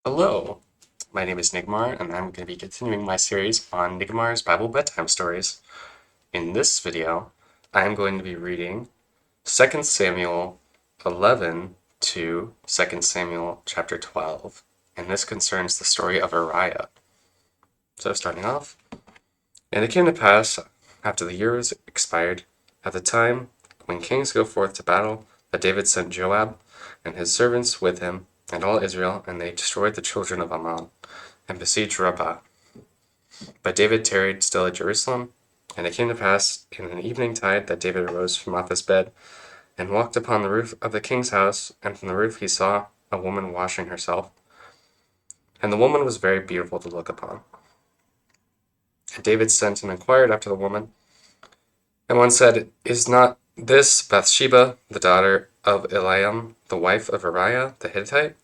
Hello, my name is Nigmar, and I'm going to be continuing my series on Nigmar's Bible bedtime stories. In this video, I am going to be reading 2 Samuel 11 to 2 Samuel chapter 12, and this concerns the story of Uriah. So starting off, and it came to pass, after the year was expired, at the time when kings go forth to battle, that David sent Joab and his servants with him, and all Israel, and they destroyed the children of Ammon, and besieged Rabbah. But David tarried still at Jerusalem. And it came to pass in an evening tide that David arose from off his bed, and walked upon the roof of the king's house, and from the roof he saw a woman washing herself. And the woman was very beautiful to look upon. And David sent and inquired after the woman. And one said, Is not this Bathsheba, the daughter of Eliam, the wife of Uriah the Hittite?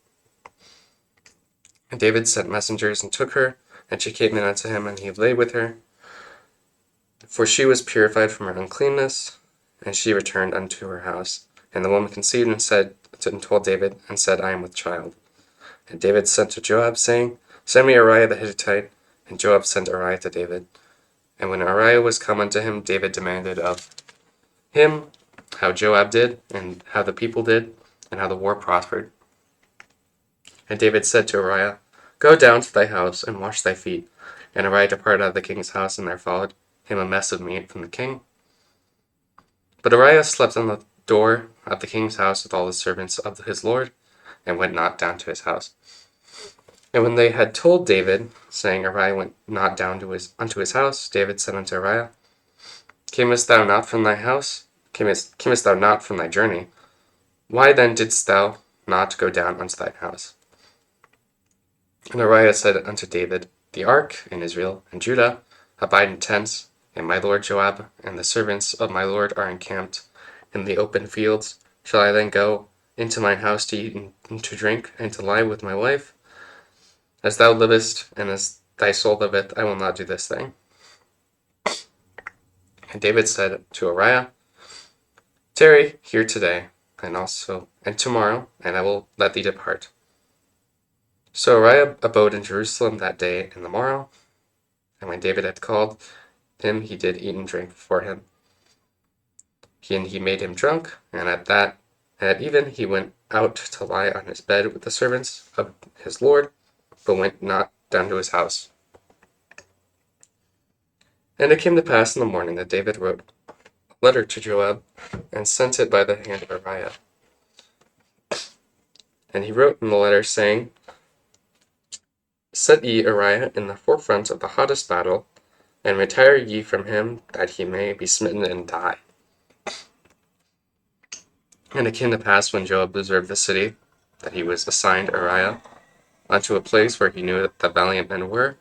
And David sent messengers and took her, and she came in unto him, and he lay with her. For she was purified from her uncleanness, and she returned unto her house. And the woman conceived and told David, and said, I am with child. And David sent to Joab, saying, Send me Uriah the Hittite. And Joab sent Uriah to David. And when Uriah was come unto him, David demanded of him how Joab did, and how the people did, and how the war prospered. And David said to Uriah, Go down to thy house, and wash thy feet. And Uriah departed out of the king's house, and there followed him a mess of meat from the king. But Uriah slept on the door of the king's house with all the servants of his lord, and went not down to his house. And when they had told David, saying, Uriah went not down unto his house, David said unto Uriah, Camest thou not from thy house? Camest thou not from thy journey? Why then didst thou not go down unto thine house? And Uriah said unto David, The ark in Israel and Judah abide in tents, and my lord Joab and the servants of my lord are encamped in the open fields. Shall I then go into mine house to eat and to drink, and to lie with my wife? As thou livest, and as thy soul liveth, I will not do this thing. And David said to Uriah, Tarry here today, and tomorrow, and I will let thee depart. So Uriah abode in Jerusalem that day and the morrow, and when David had called him, he did eat and drink before him. He made him drunk, and at even he went out to lie on his bed with the servants of his lord, but went not down to his house. And it came to pass in the morning that David wrote a letter to Joab, and sent it by the hand of Uriah. And he wrote in the letter, saying, Set ye Uriah in the forefront of the hottest battle, and retire ye from him, that he may be smitten and die. And it came to pass, when Joab observed the city, that he was assigned Uriah unto a place where he knew that the valiant men were.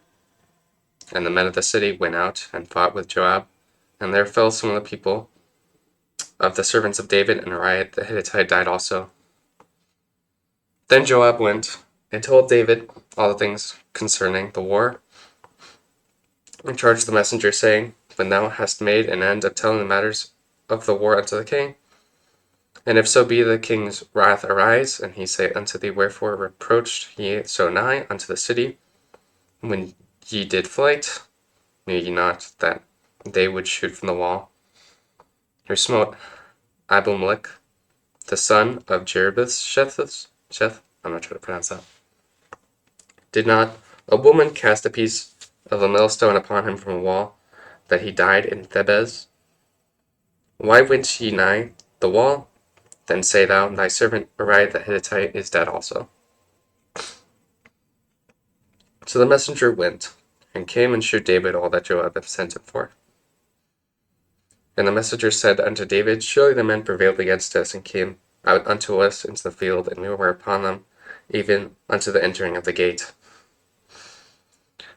And the men of the city went out and fought with Joab, and there fell some of the people of the servants of David, and Uriah the Hittite died also. Then Joab went and told David all the things concerning the war, and charged the messenger, saying, When thou hast made an end of telling the matters of the war unto the king, and if so be the king's wrath arise, and he say unto thee, Wherefore reproached ye so nigh unto the city, when ye did flight? Knew ye not that they would shoot from the wall, who smote Abimelech, the son of Jerubbesheth? I'm not sure how to pronounce that. Did not a woman cast a piece of a millstone upon him from a wall, that he died in Thebez? Why went ye nigh the wall? Then say thou, Thy servant Uriah the Hittite is dead also. So the messenger went, and came and shewed David all that Joab had sent him for. And the messenger said unto David, Surely the men prevailed against us, and came out unto us into the field, and we were upon them, even unto the entering of the gate.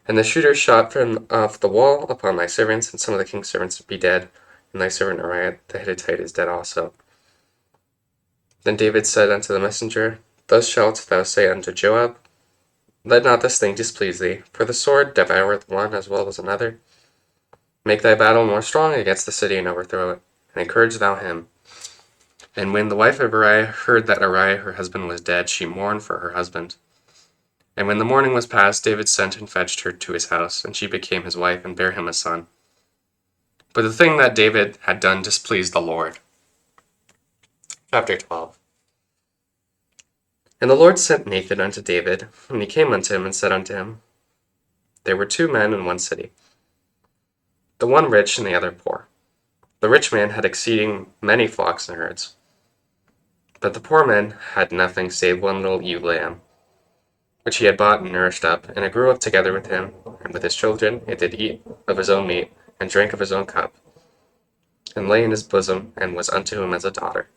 And the shooter shot from off the wall upon thy servants, and some of the king's servants be dead, and thy servant Uriah the Hittite is dead also. Then David said unto the messenger, Thus shalt thou say unto Joab, Let not this thing displease thee, for the sword devoureth one as well as another. Make thy battle more strong against the city, and overthrow it, and encourage thou him. And when the wife of Uriah heard that Uriah her husband was dead, she mourned for her husband. And when the morning was past, David sent and fetched her to his house, and she became his wife and bare him a son. But the thing that David had done displeased the Lord. Chapter 12. And the Lord sent Nathan unto David, and he came unto him and said unto him, There were 2 men in one city, the one rich and the other poor. The rich man had exceeding many flocks and herds, but the poor man had nothing save one little ewe lamb, which he had bought and nourished up, and it grew up together with him, and with his children. It did eat of his own meat, and drank of his own cup, and lay in his bosom, and was unto him as a daughter.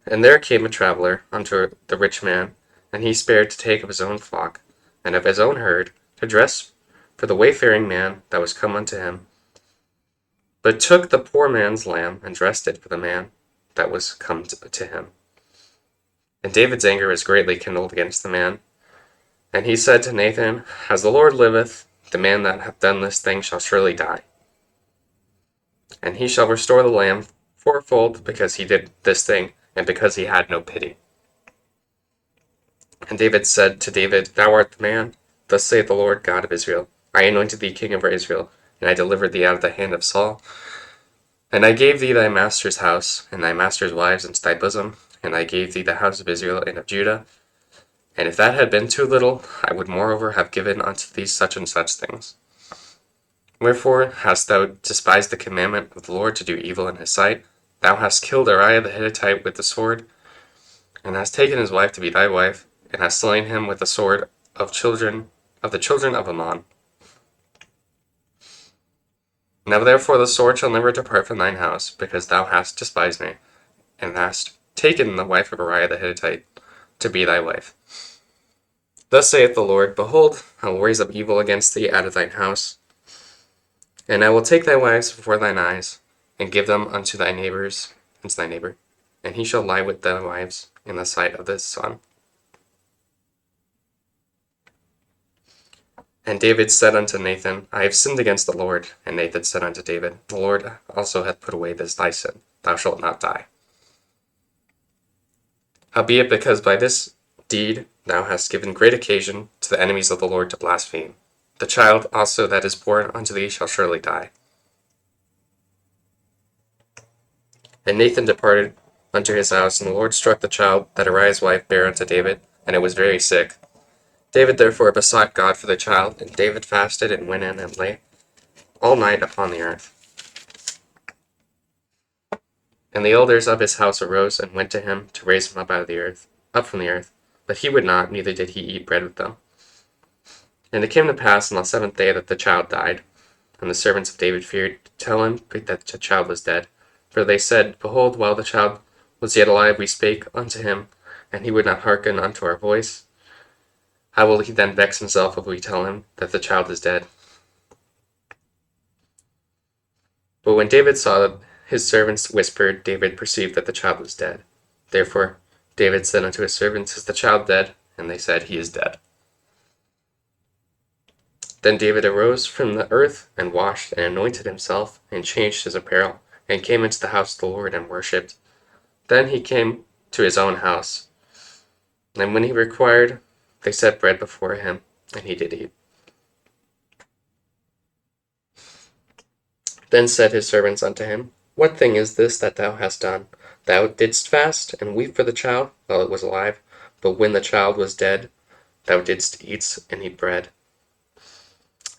And there came a traveller unto the rich man, and he spared to take of his own flock, and of his own herd, to dress for the wayfaring man that was come unto him, but took the poor man's lamb, and dressed it for the man that was come to him. And David's anger was greatly kindled against the man. And he said to Nathan, As the Lord liveth, the man that hath done this thing shall surely die. And he shall restore the lamb fourfold, because he did this thing, and because he had no pity. And David said to David, Thou art the man. Thus saith the Lord God of Israel, I anointed thee king over Israel, and I delivered thee out of the hand of Saul. And I gave thee thy master's house, and thy master's wives into thy bosom, and I gave thee the house of Israel and of Judah. And if that had been too little, I would moreover have given unto thee such and such things. Wherefore hast thou despised the commandment of the Lord to do evil in his sight? Thou hast killed Uriah the Hittite with the sword, and hast taken his wife to be thy wife, and hast slain him with the sword of the children of Ammon. Now therefore the sword shall never depart from thine house, because thou hast despised me, and hast taken the wife of Uriah the Hittite to be thy wife. Thus saith the Lord, Behold, I will raise up evil against thee out of thine house, and I will take thy wives before thine eyes, and give them unto thy neighbor, and he shall lie with thy wives in the sight of his son. And David said unto Nathan, I have sinned against the Lord. And Nathan said unto David, The Lord also hath put away this thy sin. Thou shalt not die. Howbeit, because by this deed thou hast given great occasion to the enemies of the Lord to blaspheme, the child also that is born unto thee shall surely die. And Nathan departed unto his house, and the Lord struck the child that Uriah's wife bare unto David, and it was very sick. David therefore besought God for the child, and David fasted and went in and lay all night upon the earth. And the elders of his house arose and went to him to raise him up from the earth, but he would not, neither did he eat bread with them. And it came to pass on the 7th day that the child died, and the servants of David feared to tell him that the child was dead. For they said, Behold, while the child was yet alive, we spake unto him, and he would not hearken unto our voice. How will he then vex himself if we tell him that the child is dead? But when David saw that his servants whispered, David perceived that the child was dead. Therefore David said unto his servants, Is the child dead? And they said, He is dead. Then David arose from the earth, and washed, and anointed himself, and changed his apparel, and came into the house of the Lord, and worshipped. Then he came to his own house. And when he required, they set bread before him, and he did eat. Then said his servants unto him, What thing is this that thou hast done? Thou didst fast, and weep for the child, while it was alive, but when the child was dead, thou didst eat and eat bread.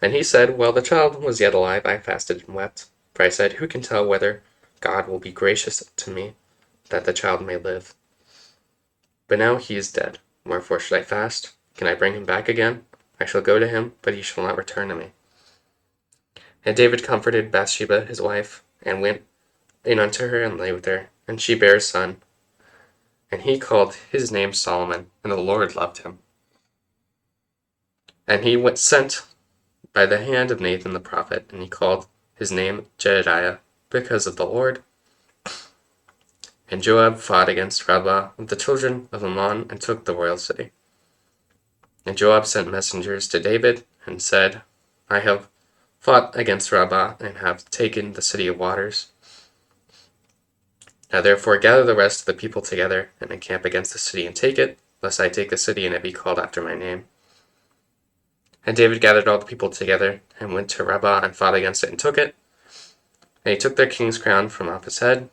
And he said, While the child was yet alive, I fasted and wept. For I said, Who can tell whether God will be gracious to me, that the child may live? But now he is dead. Wherefore should I fast? Can I bring him back again? I shall go to him, but he shall not return to me. And David comforted Bathsheba his wife, and went in unto her, and lay with her. And she bare a son. And he called his name Solomon, and the Lord loved him. And he went sent by the hand of Nathan the prophet, and he called his name Jedidiah, because of the Lord. And Joab fought against Rabbah with the children of Ammon, and took the royal city. And Joab sent messengers to David, and said, I have fought against Rabbah, and have taken the city of waters. Now therefore gather the rest of the people together, and encamp against the city, and take it, lest I take the city and it be called after my name. And David gathered all the people together, and went to Rabbah and fought against it and took it. And he took their king's crown from off his head.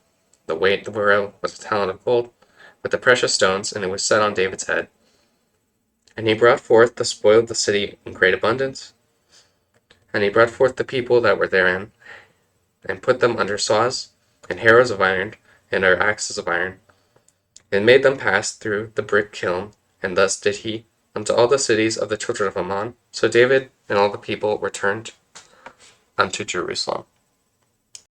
The weight whereof was a talent of gold, with the precious stones, and it was set on David's head. And he brought forth the spoil of the city in great abundance. And he brought forth the people that were therein, and put them under saws, and harrows of iron, and under axes of iron, and made them pass through the brick kiln. And thus did he unto all the cities of the children of Ammon. So David and all the people returned unto Jerusalem.